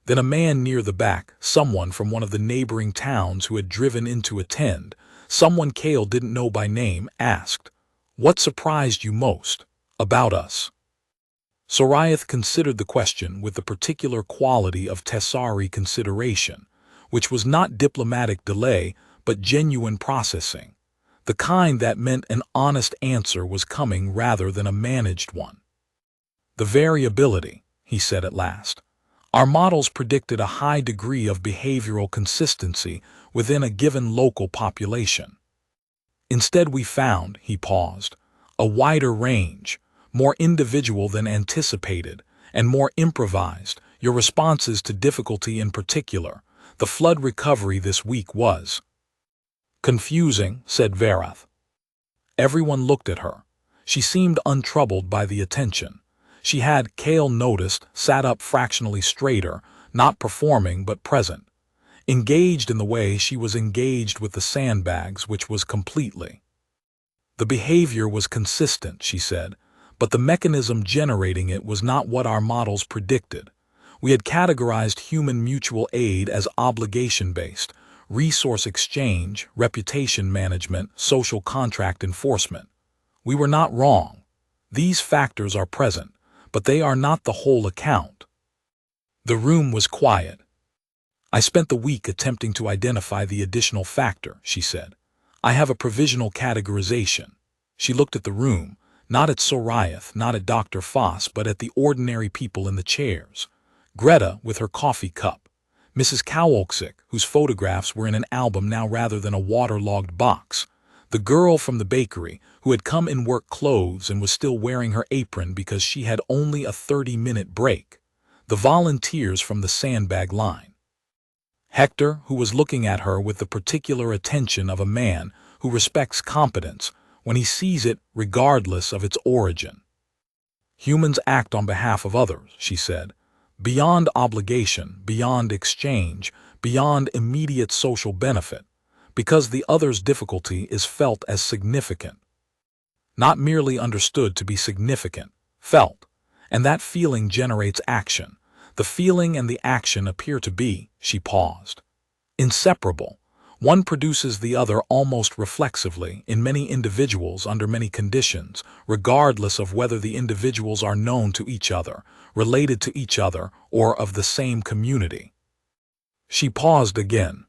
Then a man near the back, someone from one of the neighboring towns who had driven in to attend, someone Kale didn't know by name, asked, "What surprised you most about us?" Sorayath considered the question with the particular quality of Tessari consideration, which was not diplomatic delay but genuine processing, the kind that meant an honest answer was coming rather than a managed one. "The variability," he said at last. "Our models predicted a high degree of behavioral consistency within a given local population. Instead we found," he paused, "a wider range, more individual than anticipated, and more improvised. Your responses to difficulty in particular, the flood recovery this week was confusing," said Verath. Everyone looked at her. She seemed untroubled by the attention. She had, Kale noticed, sat up fractionally straighter, not performing but present, engaged in the way she was engaged with the sandbags, which was completely. "The behavior was consistent," she said, "but the mechanism generating it was not what our models predicted. We had categorized human mutual aid as obligation-based, resource exchange, reputation management, social contract enforcement. We were not wrong. These factors are present, but they are not the whole account." The room was quiet. "I spent the week attempting to identify the additional factor," she said. "I have a provisional categorization." She looked at the room, not at Sorayath, not at Dr. Foss, but at the ordinary people in the chairs. Greta, with her coffee cup. Mrs. Kowalczyk, whose photographs were in an album now rather than a waterlogged box. The girl from the bakery, who had come in work clothes and was still wearing her apron because she had only a 30-minute break. The volunteers from the sandbag line. Hector, who was looking at her with the particular attention of a man who respects competence when he sees it regardless of its origin. "Humans act on behalf of others," she said, "beyond obligation, beyond exchange, beyond immediate social benefit, because the other's difficulty is felt as significant. Not merely understood to be significant, felt, and that feeling generates action. The feeling and the action appear to be," she paused, "inseparable. One produces the other almost reflexively in many individuals under many conditions, regardless of whether the individuals are known to each other, related to each other, or of the same community. She paused again.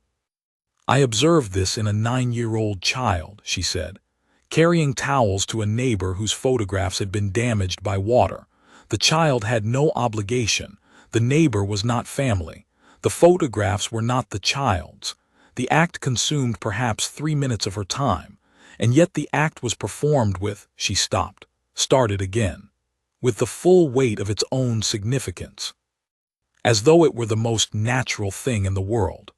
I observed this in a 9-year-old child, she said, carrying towels to a neighbor whose photographs had been damaged by water. The child had no obligation. The neighbor was not family. The photographs were not the child's. The act consumed perhaps 3 minutes of her time, and yet the act was performed with, she stopped, started again, with the full weight of its own significance. As though it were the most natural thing in the world.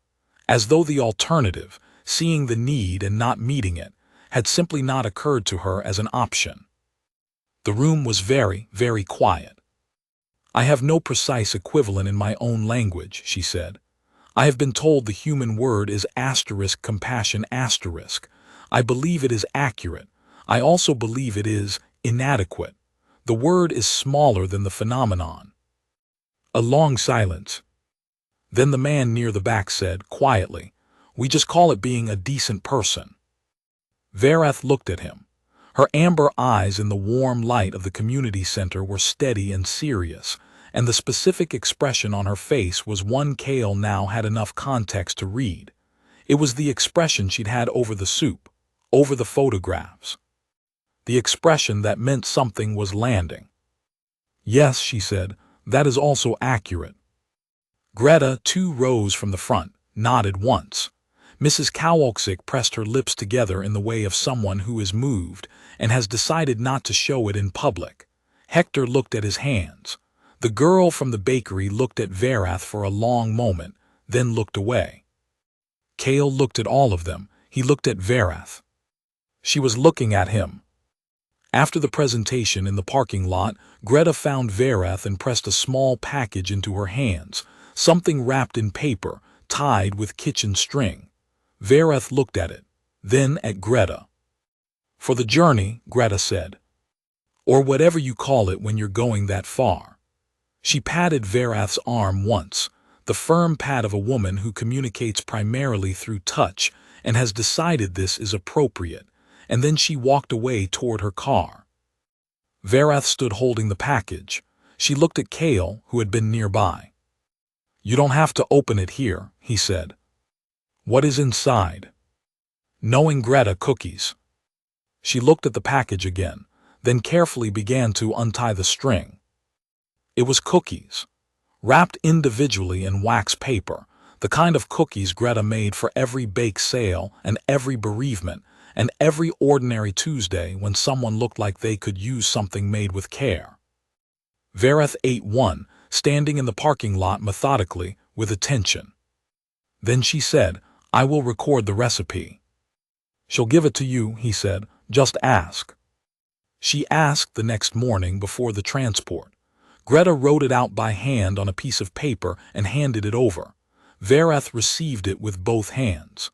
As though the alternative, seeing the need and not meeting it, had simply not occurred to her as an option. The room was very, very quiet. I have no precise equivalent in my own language, she said. I have been told the human word is *compassion*. I believe it is accurate. I also believe it is inadequate. The word is smaller than the phenomenon. A long silence. Then the man near the back said, quietly, we just call it being a decent person. Verath looked at him. Her amber eyes in the warm light of the community center were steady and serious, and the specific expression on her face was one Kale now had enough context to read. It was the expression she'd had over the soup, over the photographs. The expression that meant something was landing. Yes, she said, that is also accurate. Greta, too, rose from the front, nodded once. Mrs. Kowalczyk pressed her lips together in the way of someone who is moved and has decided not to show it in public. Hector looked at his hands. The girl from the bakery looked at Verath for a long moment, then looked away. Kale looked at all of them. He looked at Verath. She was looking at him. After the presentation in the parking lot, Greta found Verath and pressed a small package into her hands, something wrapped in paper, tied with kitchen string. Verath looked at it, then at Greta. For the journey, Greta said. Or whatever you call it when you're going that far. She patted Verath's arm once, the firm pat of a woman who communicates primarily through touch and has decided this is appropriate, and then she walked away toward her car. Verath stood holding the package. She looked at Kale, who had been nearby. You don't have to open it here, he said. What is inside? Knowing Greta, cookies. She looked at the package again, then carefully began to untie the string. It was cookies, wrapped individually in wax paper, the kind of cookies Greta made for every bake sale and every bereavement and every ordinary Tuesday when someone looked like they could use something made with care. Verath ate one, standing in the parking lot methodically, with attention. Then she said, I will record the recipe. She'll give it to you, he said, just ask. She asked the next morning before the transport. Greta wrote it out by hand on a piece of paper and handed it over. Verath received it with both hands.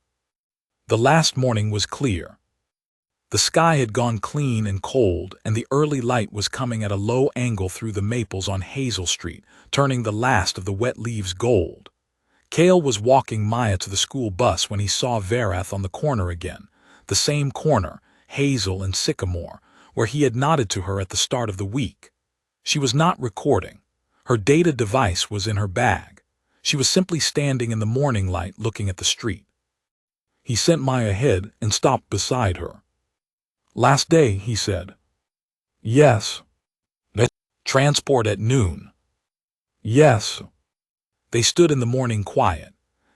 The last morning was clear. The sky had gone clean and cold, and the early light was coming at a low angle through the maples on Hazel Street, turning the last of the wet leaves gold. Kale was walking Maya to the school bus when he saw Verath on the corner again, the same corner, Hazel and Sycamore, where he had nodded to her at the start of the week. She was not recording. Her data device was in her bag. She was simply standing in the morning light looking at the street. He sent Maya ahead and stopped beside her. Last day, he said. Yes. Transport at noon. Yes. They stood in the morning quiet.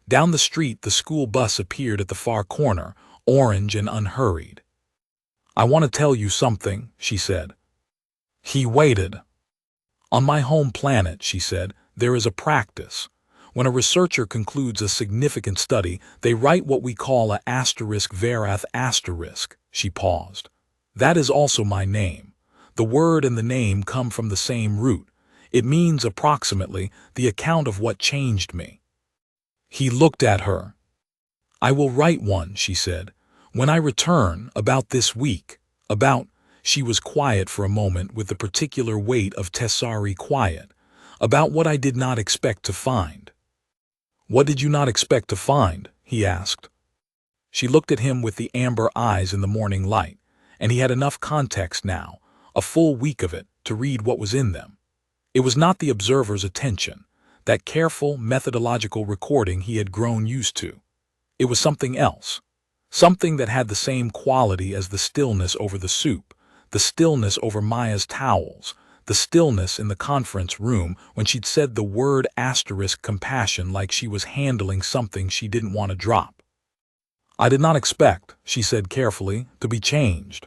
Down the street, the school bus appeared at the far corner, orange and unhurried. I want to tell you something, she said. He waited. On my home planet, she said, there is a practice. When a researcher concludes a significant study, they write what we call a *Verath*. She paused. That is also my name. The word and the name come from the same root. It means approximately the account of what changed me. He looked at her. I will write one, she said. When I return, about this week, she was quiet for a moment with the particular weight of Tessari quiet, about what I did not expect to find. What did you not expect to find? He asked. She looked at him with the amber eyes in the morning light, and he had enough context now, a full week of it, to read what was in them. It was not the observer's attention, that careful, methodological recording he had grown used to. It was something else, something that had the same quality as the stillness over the soup, the stillness over Maya's towels, the stillness in the conference room when she'd said the word compassion like she was handling something she didn't want to drop. I did not expect, she said carefully, to be changed.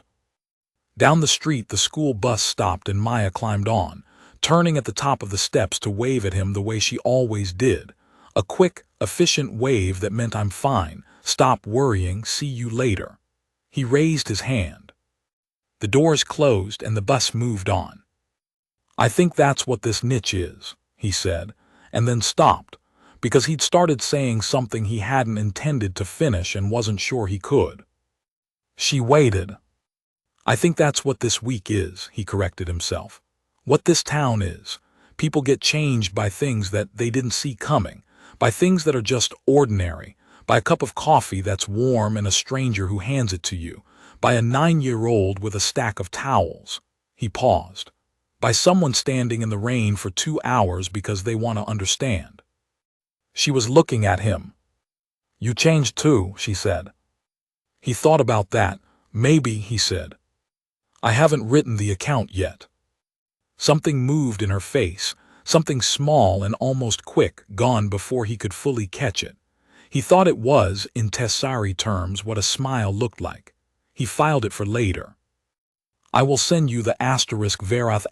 Down the street the school bus stopped and Maya climbed on, turning at the top of the steps to wave at him the way she always did. A quick, efficient wave that meant I'm fine, stop worrying, see you later. He raised his hand. The doors closed and the bus moved on. I think that's what this niche is, he said, and then stopped, because he'd started saying something he hadn't intended to finish and wasn't sure he could. She waited. I think that's what this week is, he corrected himself. What this town is. People get changed by things that they didn't see coming, by things that are just ordinary, by a cup of coffee that's warm and a stranger who hands it to you, by a 9-year-old with a stack of towels. He paused. By someone standing in the rain for 2 hours because they want to understand. She was looking at him. You changed too, she said. He thought about that. Maybe, he said. I haven't written the account yet. Something moved in her face, something small and almost quick, gone before he could fully catch it. He thought it was, in Tessari terms, what a smile looked like. He filed it for later. I will send you the *Verath*,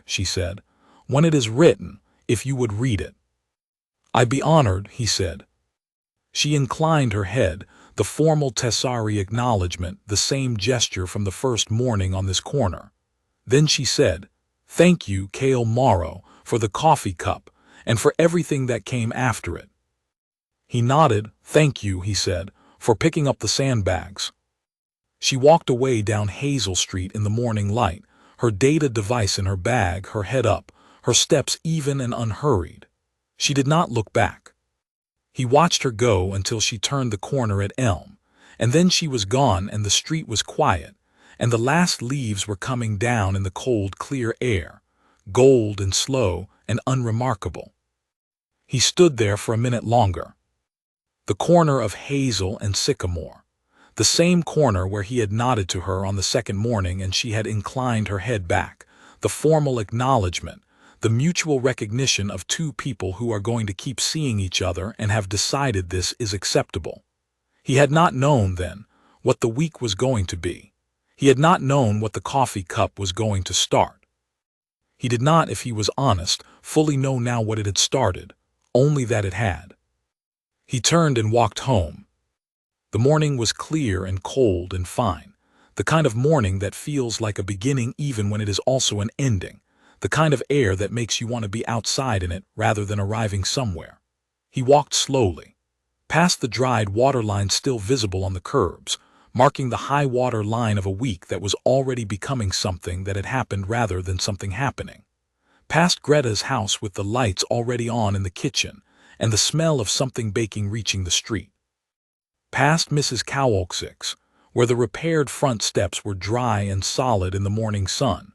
she said, when it is written, if you would read it. I'd be honored, he said. She inclined her head, the formal Tessari acknowledgement, the same gesture from the first morning on this corner. Then she said, Thank you, Kale Morrow, for the coffee cup, and for everything that came after it. He nodded. Thank you, he said, for picking up the sandbags. She walked away down Hazel Street in the morning light, her data device in her bag, her head up, her steps even and unhurried. She did not look back. He watched her go until she turned the corner at Elm, and then she was gone and the street was quiet, and the last leaves were coming down in the cold, clear air, gold and slow and unremarkable. He stood there for a minute longer. The corner of Hazel and Sycamore. The same corner where he had nodded to her on the second morning and she had inclined her head back, the formal acknowledgement, the mutual recognition of two people who are going to keep seeing each other and have decided this is acceptable. He had not known then what the week was going to be. He had not known what the coffee cup was going to start. He did not, if he was honest, fully know now what it had started, only that it had. He turned and walked home. The morning was clear and cold and fine, the kind of morning that feels like a beginning even when it is also an ending, the kind of air that makes you want to be outside in it rather than arriving somewhere. He walked slowly, past the dried water line still visible on the curbs, marking the high water line of a week that was already becoming something that had happened rather than something happening. Past Greta's house with the lights already on in the kitchen and the smell of something baking reaching the street. Past Mrs. Kowalczyk's, where the repaired front steps were dry and solid in the morning sun,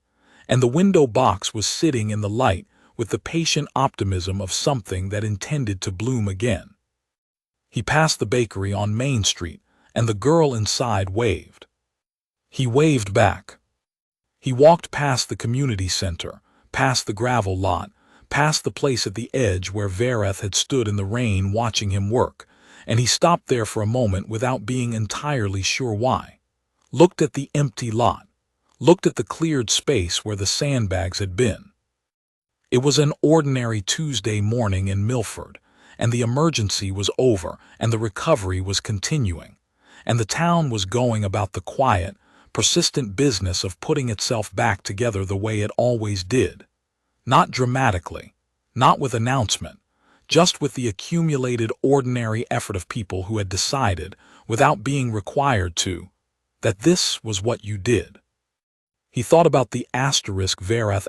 and the window box was sitting in the light with the patient optimism of something that intended to bloom again. He passed the bakery on Main Street, and the girl inside waved. He waved back. He walked past the community center, past the gravel lot, past the place at the edge where Verath had stood in the rain watching him work, and he stopped there for a moment without being entirely sure why. Looked at the empty lot, looked at the cleared space where the sandbags had been. It was an ordinary Tuesday morning in Milford, and the emergency was over and the recovery was continuing, and the town was going about the quiet, persistent business of putting itself back together the way it always did. Not dramatically, not with announcement, just with the accumulated ordinary effort of people who had decided, without being required to, that this was what you did. He thought about the Verath*,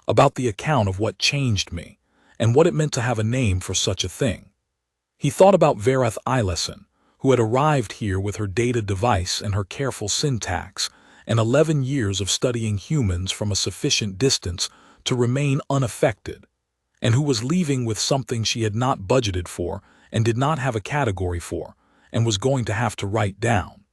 about the account of what changed me, and what it meant to have a name for such a thing. He thought about Verath Eileson, who had arrived here with her data device and her careful syntax, and 11 years of studying humans from a sufficient distance to remain unaffected, and who was leaving with something she had not budgeted for and did not have a category for, and was going to have to write down.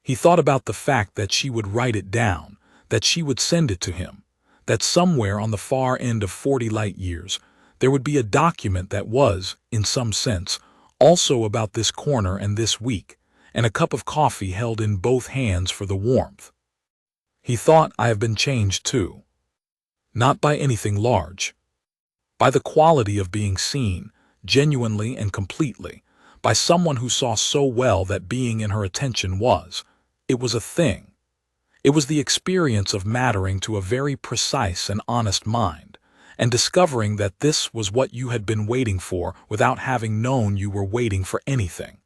He thought about the fact that she would write it down, that she would send it to him, that somewhere on the far end of 40 light years, there would be a document that was, in some sense, also about this corner and this week, and a cup of coffee held in both hands for the warmth. He thought, I have been changed too. Not by anything large. By the quality of being seen, genuinely and completely, by someone who saw so well that being in her attention was. It was a thing. It was the experience of mattering to a very precise and honest mind, and discovering that this was what you had been waiting for without having known you were waiting for anything.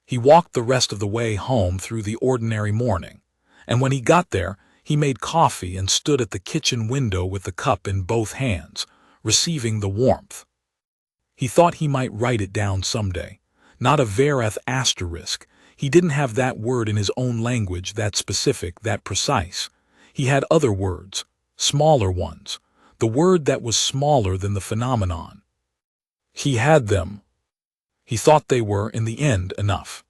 He walked the rest of the way home through the ordinary morning, and when he got there, he made coffee and stood at the kitchen window with the cup in both hands, receiving the warmth. He thought he might write it down someday, not a vereth asterisk. He didn't have that word in his own language, that specific, that precise. He had other words, smaller ones, the word that was smaller than the phenomenon. He had them. He thought they were, in the end, enough.